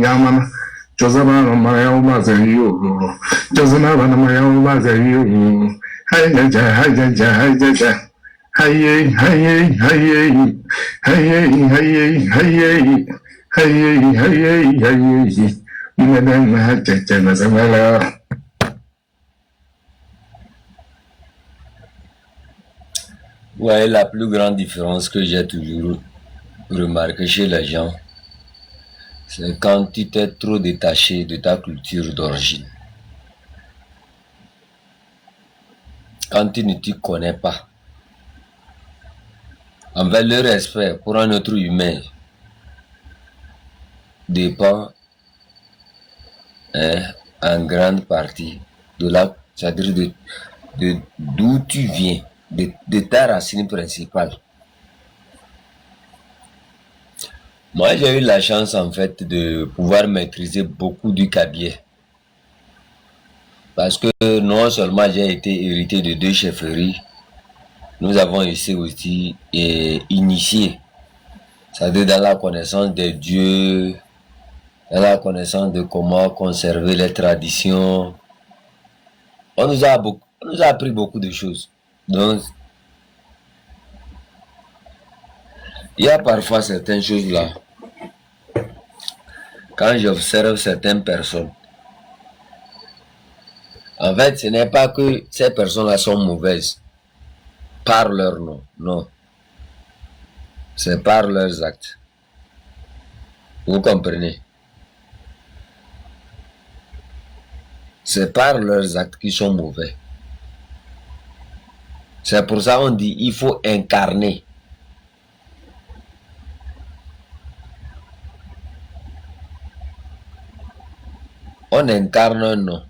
Yamana, Josabana Mayoma Zayu, Josabana Mayoma Zayu, Hayaja, Hayaja, Hayaja, Haye, Haye, Haye, Haye, Haye, Haye, Haye, Haye, Haye, Madame Hajaja Zamala. Ouais, la plus grande différence que j'ai toujours remarqué chez les gens, c'est quand tu t'es trop détaché de ta culture d'origine. Quand tu ne t'y connais pas. Envers le respect pour un être humain dépend en grande partie de la, c'est-à-dire d'où tu viens, de ta racine principale. Moi, j'ai eu la chance en fait de pouvoir maîtriser beaucoup du cabiai. Parce que non seulement j'ai été hérité de 2 chefferies, nous avons ici aussi initié, c'est-à-dire dans la connaissance des dieux, dans la connaissance de comment conserver les traditions. On nous a appris beaucoup de choses. Donc, il y a parfois certaines choses là. Quand j'observe certaines personnes, en fait, ce n'est pas que ces personnes-là sont mauvaises par leur nom, non. C'est par leurs actes. Vous comprenez? C'est par leurs actes qui sont mauvais. C'est pour ça qu'on dit il faut incarner. On incarne un nom.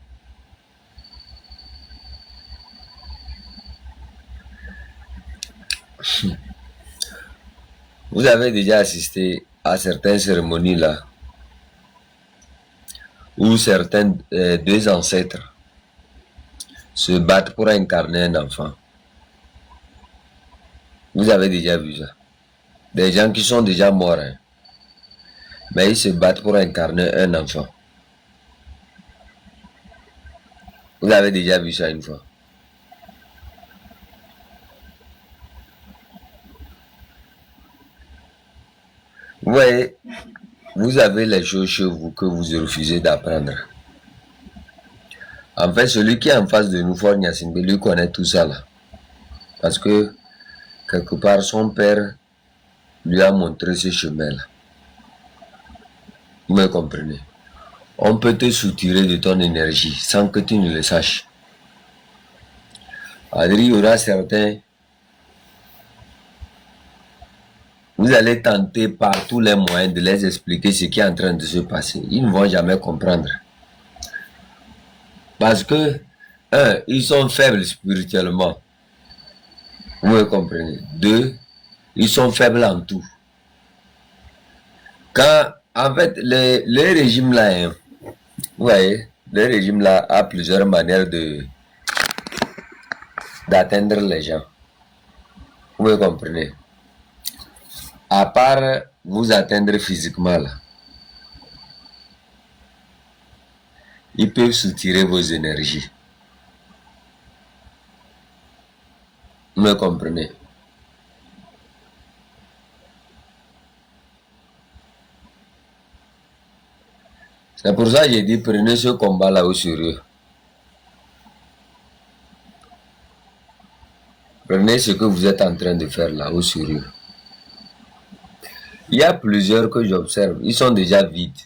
Vous avez déjà assisté à certaines cérémonies là où certains deux ancêtres se battent pour incarner un enfant. Vous avez déjà vu ça. Des gens qui sont déjà morts, hein, mais ils se battent pour incarner un enfant. Vous avez déjà vu ça une fois. Vous voyez, vous avez les choses chez vous que vous refusez d'apprendre. En fait, celui qui est en face de nous, Fort Nyasingbe, lui connaît tout ça là. Parce que, quelque part, son père lui a montré ce chemin-là. Vous me comprenez? On peut te soutirer de ton énergie sans que tu ne le saches. Il y aura certains... Vous allez tenter par tous les moyens de les expliquer ce qui est en train de se passer. Ils ne vont jamais comprendre. Parce que, ils sont faibles spirituellement. Vous me comprenez? 2, ils sont faibles en tout. Quand, en fait, le régime là, vous voyez, le régime là a plusieurs manières d'atteindre les gens. Vous me comprenez? À part vous atteindre physiquement là, ils peuvent soutirer vos énergies. Vous me comprenez? C'est pour ça que j'ai dit prenez ce combat là au sérieux. Prenez ce que vous êtes en train de faire là au sérieux. Il y a plusieurs que j'observe, ils sont déjà vides.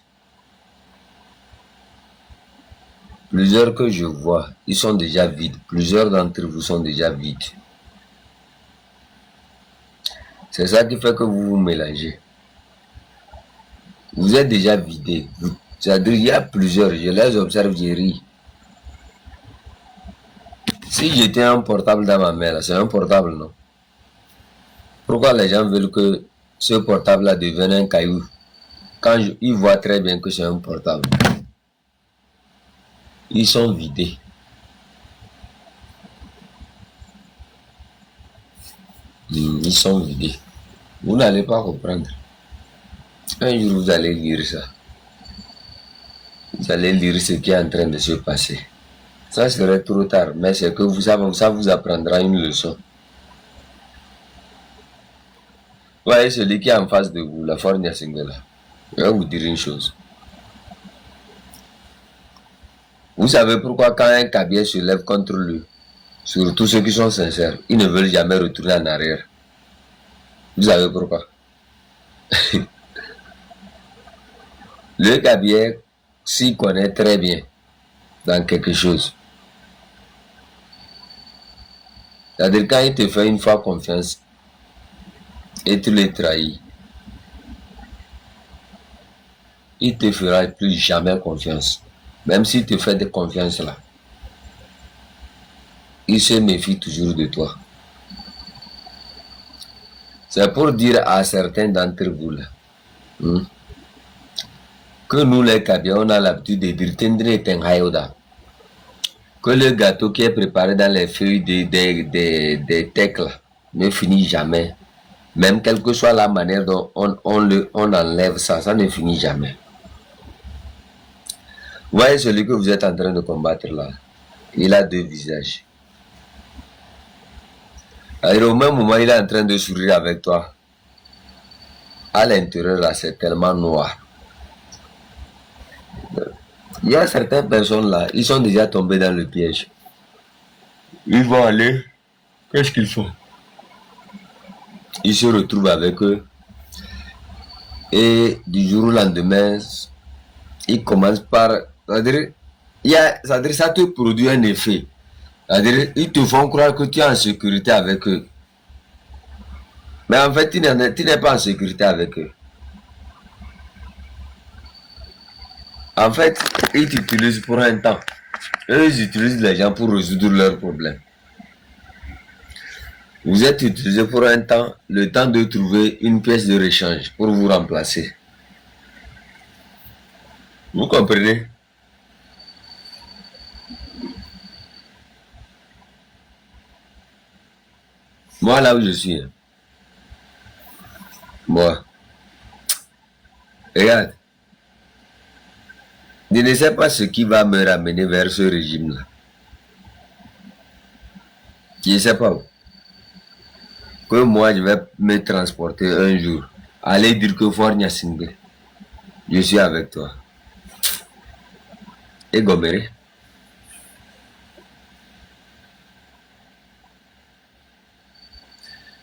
Plusieurs que je vois, ils sont déjà vides. Plusieurs d'entre vous sont déjà vides. C'est ça qui fait que vous vous mélangez. Vous êtes déjà vidé. C'est-à-dire il y a plusieurs, je les observe, je ris. Si j'étais un portable dans ma main, c'est un portable, non? Pourquoi les gens veulent que ce portable-là devienne un caillou quand ils voient très bien que c'est un portable? Ils sont vidés. Ils sont vidés. Vous n'allez pas comprendre. Un jour, vous allez lire ça. Vous allez lire ce qui est en train de se passer. Ça serait trop tard, mais c'est que vous savez, ça vous apprendra une leçon. Voyez celui qui est en face de vous, la Fornia Singela. Je vais vous dire une chose. Vous savez pourquoi quand un cabier se lève contre lui, surtout ceux qui sont sincères, ils ne veulent jamais retourner en arrière. Vous savez pourquoi? Le cabier s'y connaît très bien dans quelque chose. C'est-à-dire quand il te fait une fois confiance et tu le trahis, il te fera plus jamais confiance. Même s'il te fait de confiance là, il se méfie toujours de toi. C'est pour dire à certains d'entre vous là, que nous les Kabyles, on a l'habitude de dire que le gâteau qui est préparé dans les feuilles des tecs là, ne finit jamais. Même quelle que soit la manière dont on enlève ça, ça ne finit jamais. Vous voyez celui que vous êtes en train de combattre là, il a deux visages. Alors, au même moment, il est en train de sourire avec toi. À l'intérieur là, c'est tellement noir. Il y a certaines personnes là, ils sont déjà tombés dans le piège. Ils vont aller, qu'est-ce qu'ils font? Ils se retrouvent avec eux. Et du jour au lendemain, ils commencent par... C'est-à-dire, ça te produit un effet. C'est-à-dire, ils te font croire que tu es en sécurité avec eux. Mais en fait, tu n'es pas en sécurité avec eux. En fait, ils t'utilisent pour un temps. Eux, ils utilisent les gens pour résoudre leurs problèmes. Vous êtes utilisé pour un temps, le temps de trouver une pièce de rechange pour vous remplacer. Vous comprenez? Moi, là où je suis, moi, regarde, je ne sais pas ce qui va me ramener vers ce régime-là. Je ne sais pas où. Que moi, je vais me transporter un jour. Aller dire que Fort Nyasingbe, je suis avec toi. Et Goméré.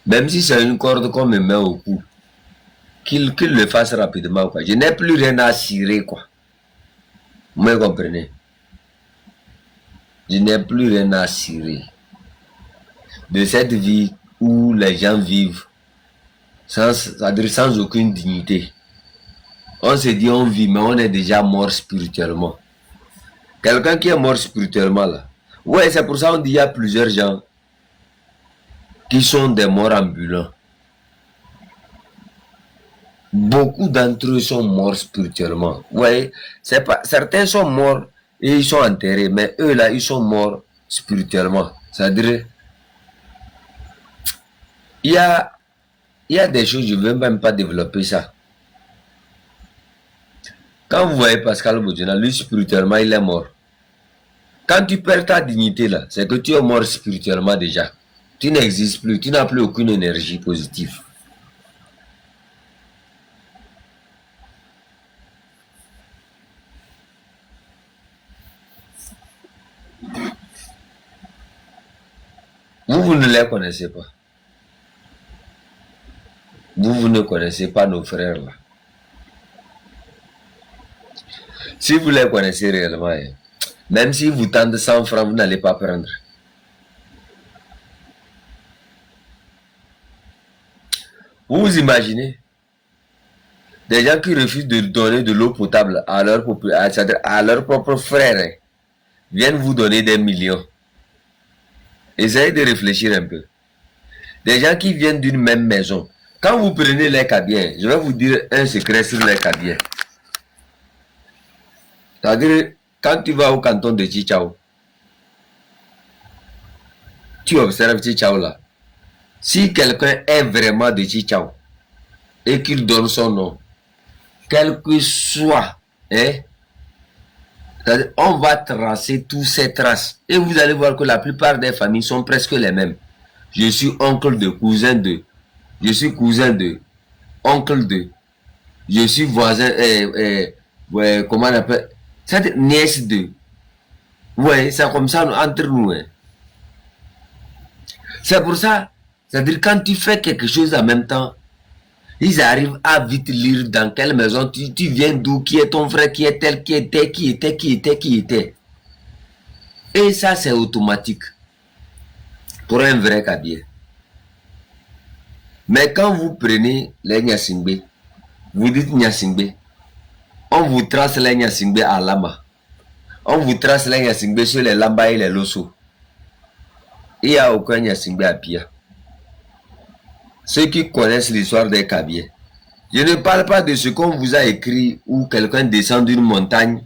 Même si c'est une corde qu'on me met au cou, qu'il le fasse rapidement, quoi. Je n'ai plus rien à cirer, quoi. Vous me comprenez? Je n'ai plus rien à cirer. De cette vie où les gens vivent sans aucune dignité. On se dit on vit, mais on est déjà mort spirituellement. Quelqu'un qui est mort spirituellement, là. Ouais, c'est pour ça qu'on dit qu'il y a plusieurs gens qui sont des morts ambulants. Beaucoup d'entre eux sont morts spirituellement. Ouais, c'est pas, certains sont morts et ils sont enterrés, mais eux là, ils sont morts spirituellement. C'est-à-dire, il y a des choses, je ne veux même pas développer ça. Quand vous voyez Pascal Bodjona, lui spirituellement, il est mort. Quand tu perds ta dignité là, c'est que tu es mort spirituellement déjà. Tu n'existes plus, tu n'as plus aucune énergie positive. Vous ne les connaissez pas. Vous ne connaissez pas nos frères là. Si vous les connaissez réellement, même si vous tendez 100 francs, vous n'allez pas prendre. Vous vous imaginez des gens qui refusent de donner de l'eau potable à leurs propres frères, viennent vous donner des millions. Essayez de réfléchir un peu. Des gens qui viennent d'une même maison. Quand vous prenez les Kabyles, je vais vous dire un secret sur les Kabyles. C'est-à-dire, quand tu vas au canton de Chichao, tu observes Chichao là. Si quelqu'un est vraiment de Chichao et qu'il donne son nom, quel que soit On va tracer toutes ces traces. Et vous allez voir que la plupart des familles sont presque les mêmes. Je suis oncle de, cousin de. Je suis cousin de, oncle de. Je suis voisin, ouais, comment on appelle, c'est nièce de. Ouais, c'est comme ça entre nous. Hein. C'est pour ça, c'est-à-dire quand tu fais quelque chose en même temps, ils arrivent à vite lire dans quelle maison tu viens d'où, qui est ton frère, qui est tel, qui était. Et ça, c'est automatique pour un vrai cabier. Mais quand vous prenez les Nyasingbe, vous dites Nyasingbe, on vous trace les Nyasingbe à Lama. On vous trace les Nyasingbe sur les Lamba et les Loso. Il n'y a aucun Nyasingbe à Pia. Ceux qui connaissent l'histoire des Kabiers. Je ne parle pas de ce qu'on vous a écrit où quelqu'un descend d'une montagne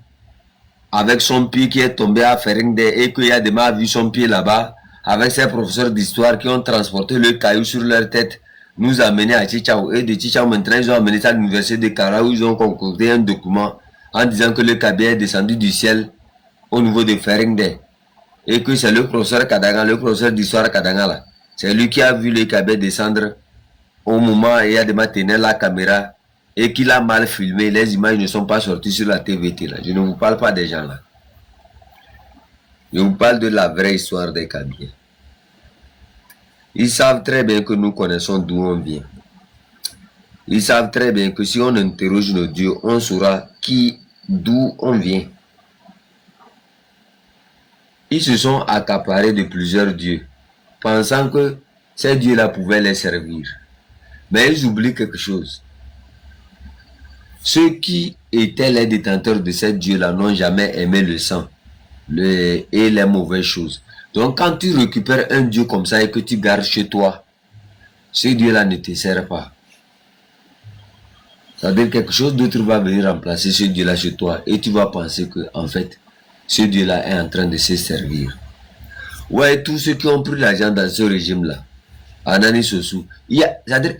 avec son pied qui est tombé à Ferengde et qu'il y a demain vu son pied là-bas avec ses professeurs d'histoire qui ont transporté le caillou sur leur tête, nous amener à Chichao. Et de Chichao, maintenant, ils ont amené ça à l'université de Kara où ils ont concocté un document en disant que le Kabylie est descendu du ciel au niveau de Ferengde. Et que c'est le professeur Kadanga, le professeur d'histoire Kadanga là. C'est lui qui a vu le Kabylie descendre au moment où il y a tenait la caméra et qu'il a mal filmé. Les images ne sont pas sorties sur la TVT là. Je ne vous parle pas des gens là. Je vous parle de la vraie histoire des Kabylie. Ils savent très bien que nous connaissons d'où on vient. Ils savent très bien que si on interroge nos dieux, on saura d'où on vient. Ils se sont accaparés de plusieurs dieux, pensant que ces dieux-là pouvaient les servir. Mais ils oublient quelque chose. Ceux qui étaient les détenteurs de ces dieux-là n'ont jamais aimé le sang et les mauvaises choses. Donc quand tu récupères un dieu comme ça et que tu gardes chez toi, ce dieu-là ne te sert pas. C'est-à-dire quelque chose d'autre va venir remplacer ce dieu-là chez toi et tu vas penser que en fait, ce dieu-là est en train de se servir. Ouais, tous ceux qui ont pris l'argent dans ce régime-là, Anani Sossou, il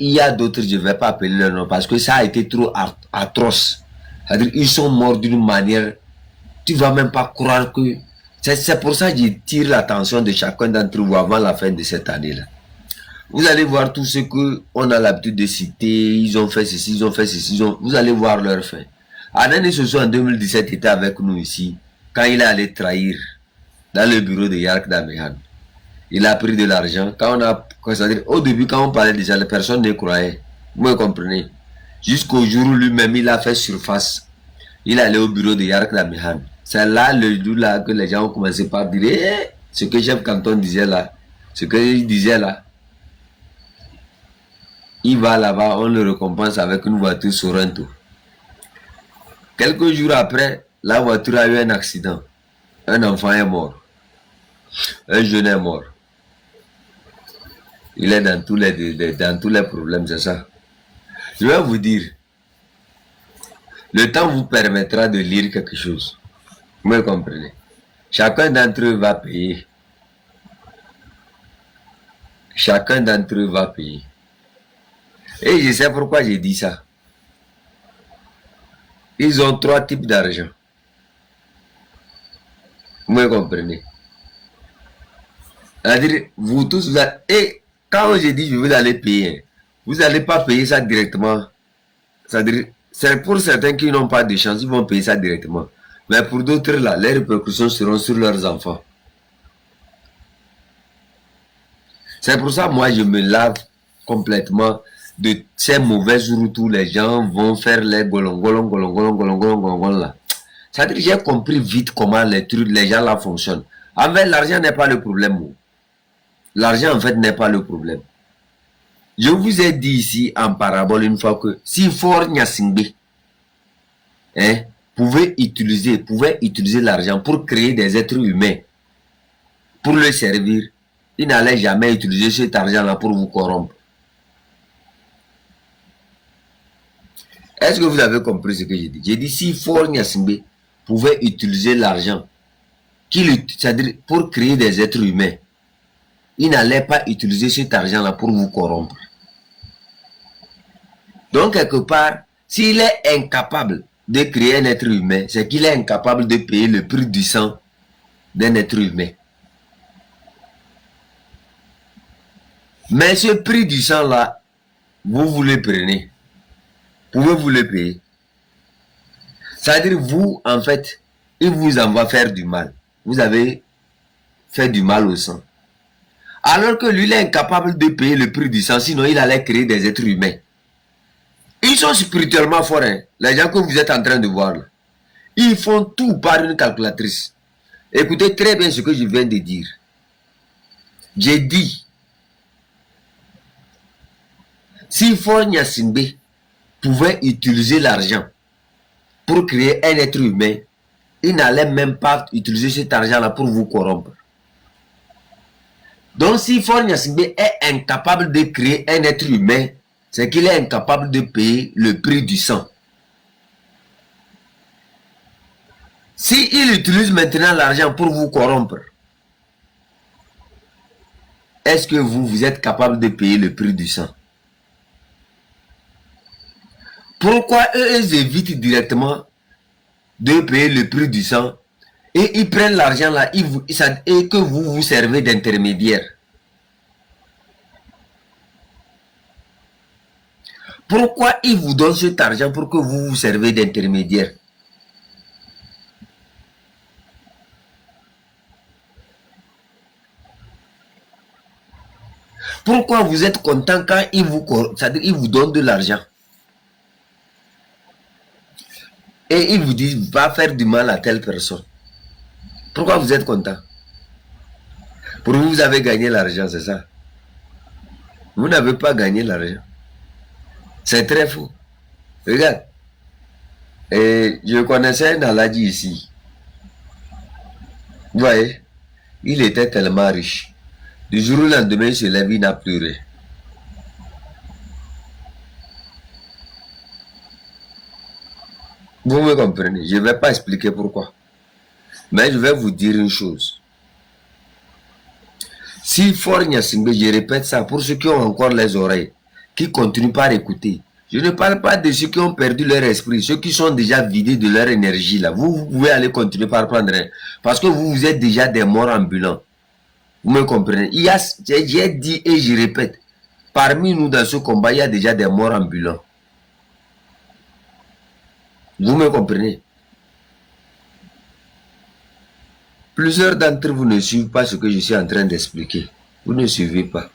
y a d'autres, je ne vais pas appeler leur nom parce que ça a été trop atroce. C'est-à-dire ils sont morts d'une manière, tu ne vas même pas croire que... C'est pour ça que je tire l'attention de chacun d'entre vous avant la fin de cette année-là. Vous allez voir tout ce qu'on a l'habitude de citer, ils ont fait ceci, ils ont fait ceci, vous allez voir leur fin. Anani Sossou en 2017 était avec nous ici, quand il est allé trahir dans le bureau de Yark Damehan. Il a pris de l'argent. C'est-à-dire, au début, quand on parlait déjà, les personnes ne croyaient. Vous me comprenez? Jusqu'au jour où lui-même, il a fait surface. Il est allé au bureau de Yark Damehan. C'est là, le jour là, que les gens ont commencé par dire ce que chef canton disait là. Ce qu'il disait là. Il va là-bas, on le récompense avec une voiture Sorento. Quelques jours après, la voiture a eu un accident. Un enfant est mort. Un jeune est mort. Il est dans tous les problèmes, c'est ça. Je vais vous dire, le temps vous permettra de lire quelque chose. Vous me comprenez? Chacun d'entre eux va payer. Chacun d'entre eux va payer. Et je sais pourquoi j'ai dit ça. Ils ont 3 types d'argent. Vous me comprenez? C'est-à-dire, vous tous, vous allez... Et quand j'ai dit je vous allez payer, vous n'allez pas payer ça directement. C'est-à-dire, c'est pour certains qui n'ont pas de chance, ils vont payer ça directement. Mais pour d'autres là, les répercussions seront sur leurs enfants. C'est pour ça, moi, je me lave complètement de ces mauvaises routes où les gens vont faire les golong là. C'est-à-dire, j'ai compris vite comment les gens là fonctionnent. En fait, l'argent n'est pas le problème. L'argent, en fait, n'est pas le problème. Je vous ai dit ici, en parabole, une fois que si Fort Nyasingbe pouvait utiliser l'argent pour créer des êtres humains, pour le servir, il n'allait jamais utiliser cet argent-là pour vous corrompre. Est-ce que vous avez compris ce que j'ai dit? J'ai dit si Fort Nyasingbe pouvait utiliser l'argent, c'est-à-dire pour créer des êtres humains, il n'allait pas utiliser cet argent-là pour vous corrompre. Donc, quelque part, s'il est incapable de créer un être humain, c'est qu'il est incapable de payer le prix du sang d'un être humain. Mais ce prix du sang-là, vous le prenez. Pouvez-vous le payer? C'est-à-dire, vous, en fait, il vous envoie faire du mal. Vous avez fait du mal au sang. Alors que lui, il est incapable de payer le prix du sang, sinon il allait créer des êtres humains. Ils sont spirituellement forts, hein, les gens que vous êtes en train de voir là. Ils font tout par une calculatrice. Écoutez très bien ce que je viens de dire. J'ai dit, si Faure Gnassingbé pouvait utiliser l'argent pour créer un être humain, il n'allait même pas utiliser cet argent-là pour vous corrompre. Donc si Faure Gnassingbé est incapable de créer un être humain, c'est qu'il est incapable de payer le prix du sang. Si il utilise maintenant l'argent pour vous corrompre, est-ce que vous êtes capable de payer le prix du sang? Pourquoi eux, ils évitent directement de payer le prix du sang et ils prennent l'argent là et que vous vous servez d'intermédiaire? Pourquoi ils vous donnent cet argent pour que vous vous servez d'intermédiaire? Pourquoi vous êtes content quand ils vous donnent de l'argent? Et ils vous disent, va faire du mal à telle personne. Pourquoi vous êtes content? Pour vous, vous avez gagné l'argent, c'est ça? Vous n'avez pas gagné l'argent. C'est très faux. Regarde. Et je connaissais un Aladji ici. Vous voyez? Il était tellement riche. Du jour au lendemain, il se lève, il n'a pleuré. Vous me comprenez? Je ne vais pas expliquer pourquoi. Mais je vais vous dire une chose. Si Faure Gnassingbé, je répète ça pour ceux qui ont encore les oreilles, qui continuent par écouter. Je ne parle pas de ceux qui ont perdu leur esprit, ceux qui sont déjà vidés de leur énergie là. Vous pouvez aller continuer par prendre, parce que vous êtes déjà des morts ambulants. Vous me comprenez? J'ai dit et je répète, parmi nous dans ce combat, il y a déjà des morts ambulants. Vous me comprenez? Plusieurs d'entre vous ne suivent pas ce que je suis en train d'expliquer. Vous ne suivez pas.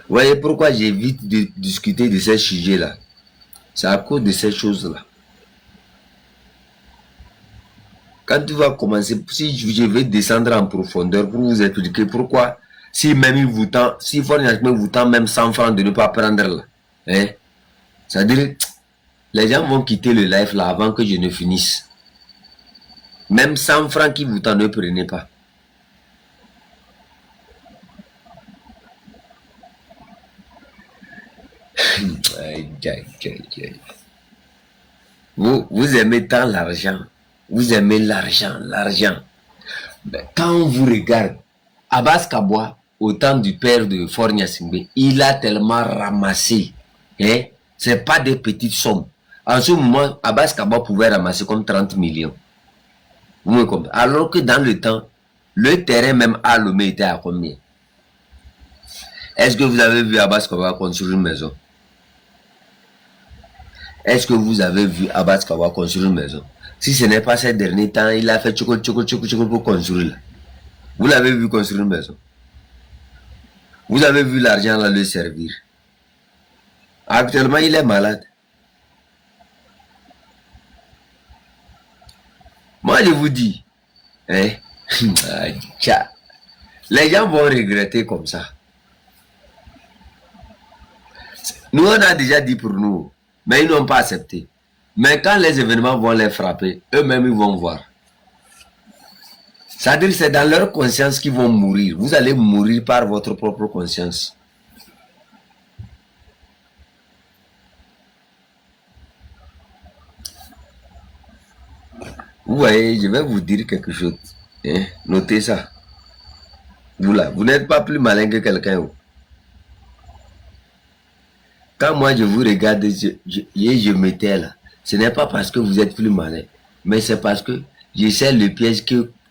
Vous voyez pourquoi j'évite de discuter de ces sujets-là? C'est à cause de ces choses-là. Quand tu vas commencer, si je vais descendre en profondeur pour vous expliquer pourquoi, si même il vous tend, si Faure Gnassingbé vous tend même 100 francs de ne pas prendre là, hein, c'est-à-dire, les gens vont quitter le live là avant que je ne finisse. Même 100 francs qui vous tend, ne prenez pas. Vous aimez tant l'argent. Vous aimez l'argent. Quand on vous regarde, Abbas Kabwa, au temps du père de Faure Gnassingbé, il a tellement ramassé. Hein? Ce n'est pas des petites sommes. En ce moment, Abbas Kabwa pouvait ramasser comme 30 millions. Vous me comprenez? Alors que dans le temps, le terrain même à Lomé était à combien? Est-ce que vous avez vu Abbas Kabwa construire une maison? Est-ce que vous avez vu Abbas Kabwa construire une maison? Si ce n'est pas ces derniers temps, il a fait tchoko pour construire. Vous l'avez vu construire une maison? Vous avez vu l'argent là le servir? Actuellement, il est malade. Moi, je vous dis, hein, les gens vont regretter comme ça. Nous, on a déjà dit pour nous, mais ils n'ont pas accepté. Mais quand les événements vont les frapper, eux-mêmes, ils vont voir. C'est-à-dire que c'est dans leur conscience qu'ils vont mourir. Vous allez mourir par votre propre conscience. Vous voyez, je vais vous dire quelque chose. Hein? Notez ça. Vous là, vous n'êtes pas plus malin que quelqu'un. Quand moi je vous regarde, je m'étais là. Ce n'est pas parce que vous êtes plus malin, mais c'est parce que je sais le piège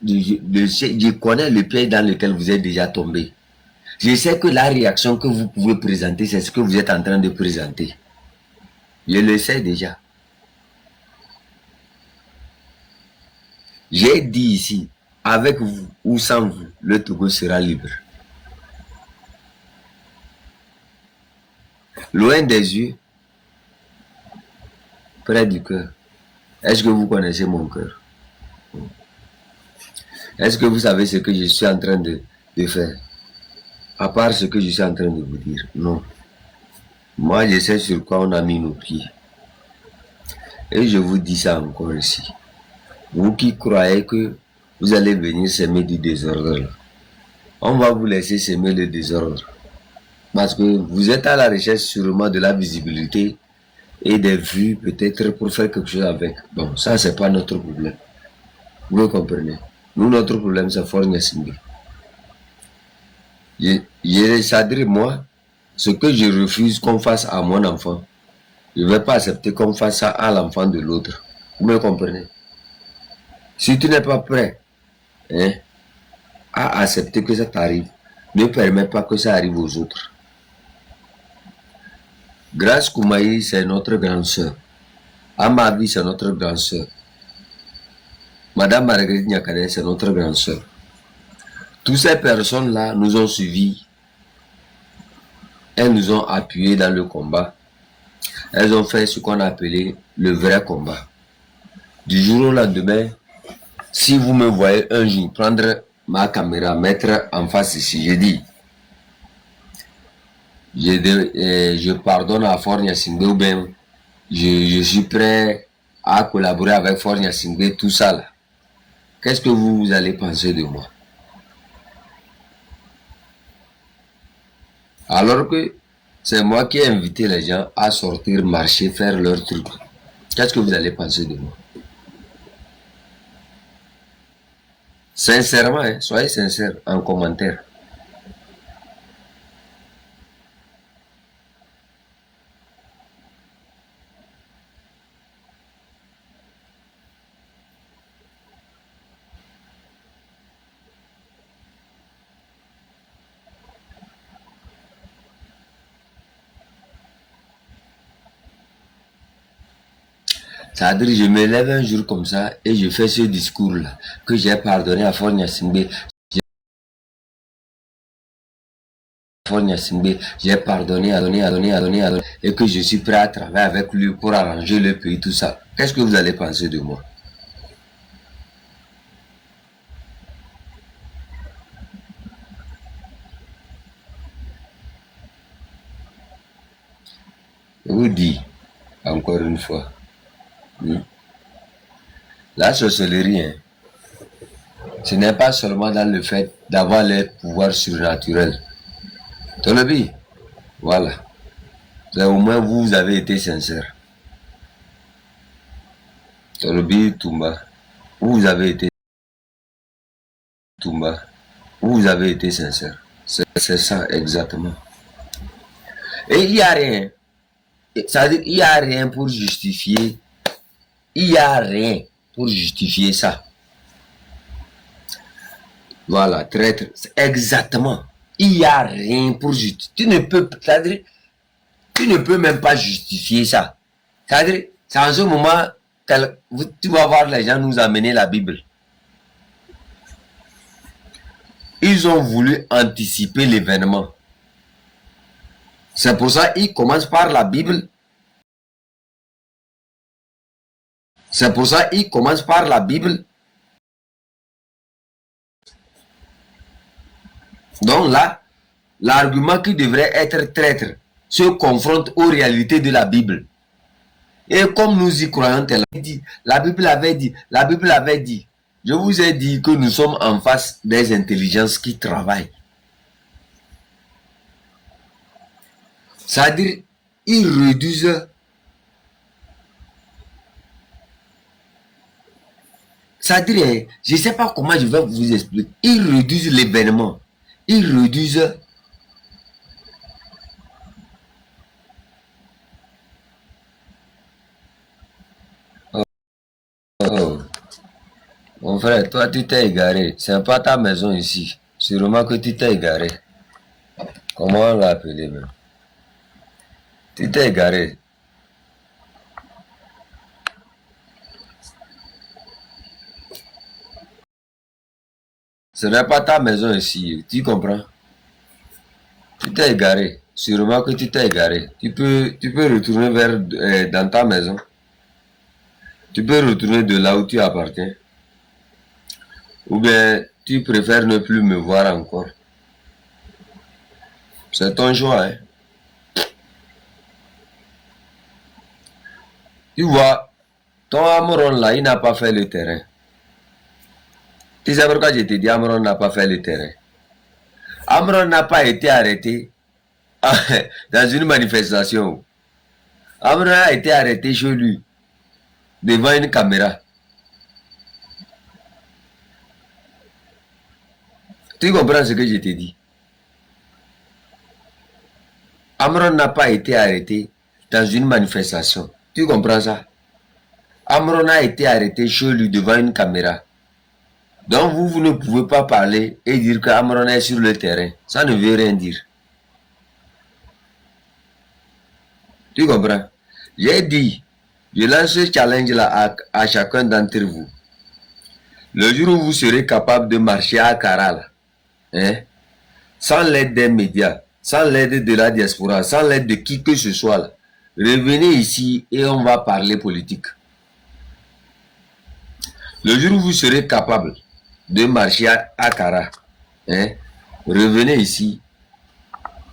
je connais le piège dans lequel vous êtes déjà tombé. Je sais que la réaction que vous pouvez présenter, c'est ce que vous êtes en train de présenter. Je le sais déjà. J'ai dit ici, avec vous ou sans vous, le Togo sera libre. Loin des yeux, près du cœur. Est-ce que vous connaissez mon cœur? Est-ce que vous savez ce que je suis en train de faire? À part ce que je suis en train de vous dire, non. Moi, je sais sur quoi on a mis nos pieds. Et je vous dis ça encore ici. Vous qui croyez que vous allez venir semer du désordre, là, on va vous laisser semer le désordre. Parce que vous êtes à la recherche sûrement de la visibilité et des vues peut-être pour faire quelque chose avec. Bon, ça, c'est pas notre problème. Vous comprenez? Nous, notre problème, c'est Fort Gnassingbé. C'est-à-dire, moi, ce que je refuse qu'on fasse à mon enfant, je ne vais pas accepter qu'on fasse ça à l'enfant de l'autre. Vous me comprenez? Si tu n'es pas prêt à accepter que ça t'arrive, ne permets pas que ça arrive aux autres. Grace Koumaï, c'est notre grande sœur. Amavi, c'est notre grande sœur. Madame Marguerite Nyakane, c'est notre grande sœur. Toutes ces personnes-là nous ont suivis. Elles nous ont appuyés dans le combat. Elles ont fait ce qu'on a appelé le vrai combat. Du jour au lendemain, si vous me voyez un jour prendre ma caméra, mettre en face ici, je dis, je pardonne à Fort Gnassingbé ou bien je suis prêt à collaborer avec Fort Gnassingbé, tout ça là. Qu'est-ce que vous allez penser de moi? Alors que c'est moi qui ai invité les gens à sortir, marcher, faire leur truc. Qu'est-ce que vous allez penser de moi? Sincèrement, soyez sincères en commentaire. C'est-à-dire, je me lève un jour comme ça et je fais ce discours-là, que j'ai pardonné à Fort Gnassingbé. J'ai pardonné, et que je suis prêt à travailler avec lui pour arranger le pays, tout ça. Qu'est-ce que vous allez penser de moi? Je vous dis, encore une fois, la sorcellerie, ce n'est pas seulement dans le fait d'avoir les pouvoirs surnaturels. Tolobi, voilà. Au moins vous avez été sincère. Tolobi Toumba, vous avez été Toumba, vous avez été sincère. C'est ça exactement. Et il n'y a rien. Ça veut dire qu'il n'y a rien pour justifier. Il n'y a rien pour justifier ça. Voilà, traître. Exactement. Il n'y a rien pour justifier. Tu ne peux même pas justifier ça. C'est-à-dire, c'est en ce moment que tu vas voir les gens nous amener la Bible. Ils ont voulu anticiper l'événement. C'est pour ça qu'ils commencent par la Bible. C'est pour ça qu'ils commencent par la Bible. Donc là, l'argument qui devrait être traître se confronte aux réalités de la Bible. Et comme nous y croyons, la Bible avait dit, la Bible avait dit. Je vous ai dit que nous sommes en face des intelligences qui travaillent. C'est-à-dire, ils réduisent. C'est-à-dire, je ne sais pas comment je vais vous expliquer. Ils réduisent l'événement. Ils réduisent. Mon frère, toi, tu t'es égaré. C'est pas ta maison ici. Sûrement que tu t'es égaré. Comment on l'a appelé même? Tu t'es égaré. Ce n'est pas ta maison ici. Tu comprends? Tu t'es égaré. Sûrement que tu t'es égaré. Tu peux retourner dans ta maison. Tu peux retourner de là où tu appartiens. Ou bien tu préfères ne plus me voir encore. C'est ton choix, hein. Tu vois, ton Amron là, il n'a pas fait le terrain. Tu sais pourquoi je te dis Amron n'a pas fait le terrain? Amron n'a pas été arrêté dans une manifestation. Amron a été arrêté chez lui, devant une caméra. Tu comprends ce que je te dis? Amron n'a pas été arrêté dans une manifestation. Tu comprends ça? Amron a été arrêté chez lui devant une caméra. Donc vous ne pouvez pas parler et dire que Amron est sur le terrain. Ça ne veut rien dire. Tu comprends? J'ai dit, je lance ce challenge là à chacun d'entre vous. Le jour où vous serez capable de marcher à Accra, hein, sans l'aide des médias, sans l'aide de la diaspora, sans l'aide de qui que ce soit, là, revenez ici et on va parler politique. Le jour où vous serez capable de marcher à Accra, hein, revenez ici.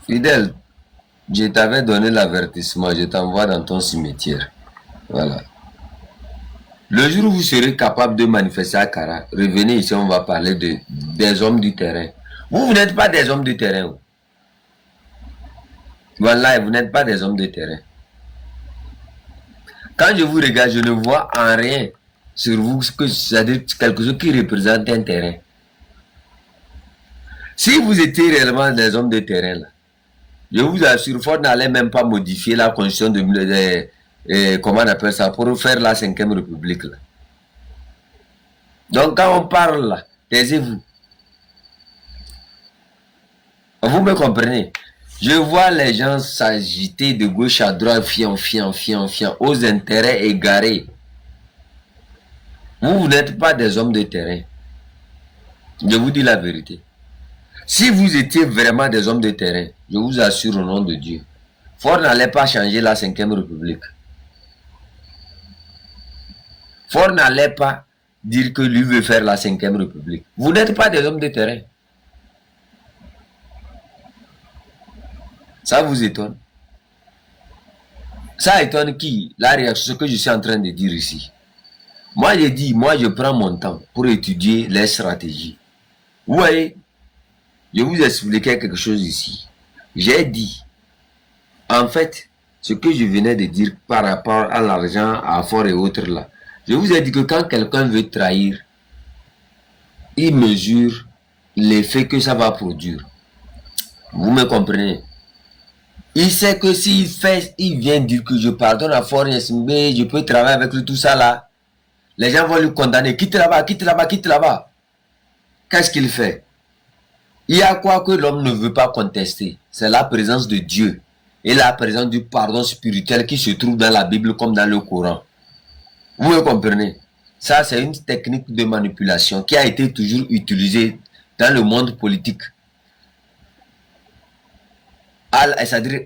Fidèle, je t'avais donné l'avertissement, je t'envoie dans ton cimetière. Voilà. Le jour où vous serez capable de manifester à Accra, revenez ici, on va parler des hommes du terrain. Vous n'êtes pas des hommes du terrain. Voilà, vous n'êtes pas des hommes de terrain. Quand je vous regarde, je ne vois en rien sur vous que c'est quelque chose qui représente un terrain. Si vous étiez réellement des hommes de terrain, là, je vous assure, Ford n'allait même pas modifier la constitution comment on appelle ça, pour faire la 5e République. Là. Donc quand on parle là, taisez-vous. Vous me comprenez? Je vois les gens s'agiter de gauche à droite, fiant, aux intérêts égarés. Vous n'êtes pas des hommes de terrain. Je vous dis la vérité. Si vous étiez vraiment des hommes de terrain, je vous assure au nom de Dieu, Ford n'allait pas changer la 5e République. Ford n'allait pas dire que lui veut faire la 5e République. Vous n'êtes pas des hommes de terrain. Ça vous étonne? Ça étonne qui? La réaction, ce que je suis en train de dire ici. Moi, je dis, moi, je prends mon temps pour étudier les stratégies. Vous voyez, je vous expliquais quelque chose ici. J'ai dit, en fait, ce que je venais de dire par rapport à l'argent, à Fort et autres là, je vous ai dit que quand quelqu'un veut trahir, il mesure l'effet que ça va produire. Vous me comprenez? Il sait que s'il fait, il vient dire que je pardonne à Fort Yesmbe, je peux travailler avec lui, tout ça là. Les gens vont lui condamner. Quitte là-bas, quitte là-bas, quitte là-bas. Qu'est-ce qu'il fait? Il y a quoi que l'homme ne veut pas contester? C'est la présence de Dieu et la présence du pardon spirituel qui se trouve dans la Bible comme dans le Coran. Vous me comprenez? Ça, c'est une technique de manipulation qui a été toujours utilisée dans le monde politique. C'est-à-dire,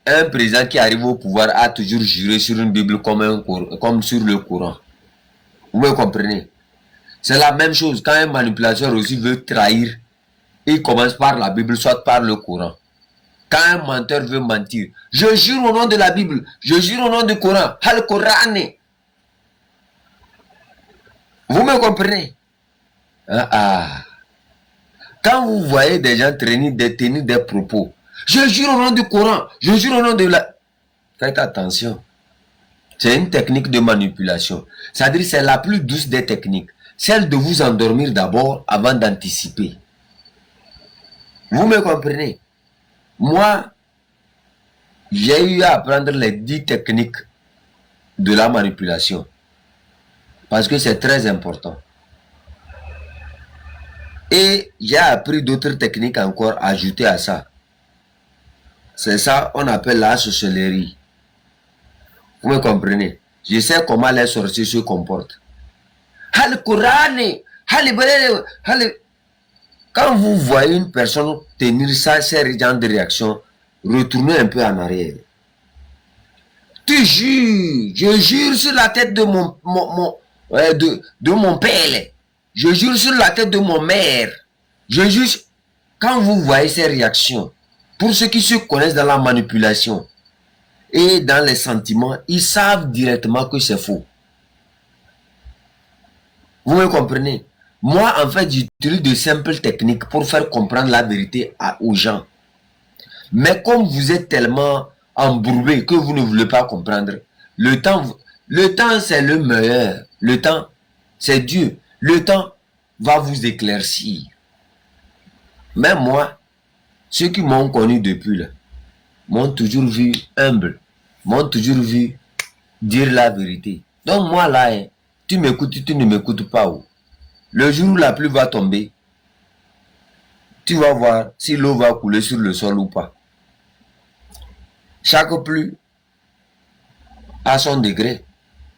un président qui arrive au pouvoir a toujours juré sur une Bible comme sur le Coran. Vous me comprenez? C'est la même chose quand un manipulateur aussi veut trahir. Il commence par la Bible, soit par le Coran. Quand un menteur veut mentir, je jure au nom de la Bible, je jure au nom du Coran, Al-Coran. Vous me comprenez? Quand vous voyez des gens tenir des propos, je jure au nom du Coran, je jure au nom de la... Faites attention. C'est une technique de manipulation. C'est-à-dire c'est la plus douce des techniques. Celle de vous endormir d'abord avant d'anticiper. Vous me comprenez? Moi, j'ai eu à apprendre les 10 techniques de la manipulation. Parce que c'est très important. Et j'ai appris d'autres techniques encore ajoutées à ça. C'est ça, on appelle la sorcellerie. Vous me comprenez? Je sais comment les sorciers se comportent. Quand vous voyez une personne tenir ça, ces genre de réaction, retournez un peu en arrière. Tu jures, je jure sur la tête de mon père, je jure sur la tête de mon mère, je jure. Quand vous voyez ces réactions, pour ceux qui se connaissent dans la manipulation et dans les sentiments, ils savent directement que c'est faux. Vous me comprenez? Moi, en fait, j'utilise de simples techniques pour faire comprendre la vérité aux gens. Mais comme vous êtes tellement embourbé que vous ne voulez pas comprendre, le temps c'est le meilleur. Le temps, c'est Dieu. Le temps va vous éclaircir. Mais moi, ceux qui m'ont connu depuis là, m'ont toujours vu humble, m'ont toujours vu dire la vérité. Donc moi là, hein, tu m'écoutes, tu ne m'écoutes pas. Oh. Le jour où la pluie va tomber, tu vas voir si l'eau va couler sur le sol ou pas. Chaque pluie a son degré.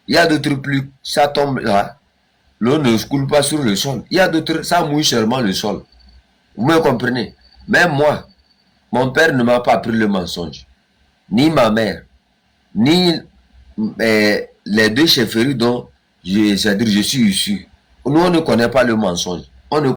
Il y a d'autres pluies, ça tombe là, l'eau ne coule pas sur le sol. Il y a d'autres, ça mouille seulement le sol. Vous me comprenez? Même moi, mon père ne m'a pas appris le mensonge. Ni ma mère, ni les deux chefferies dont je suis issu. Nous, on ne connaît pas le mensonge. On ne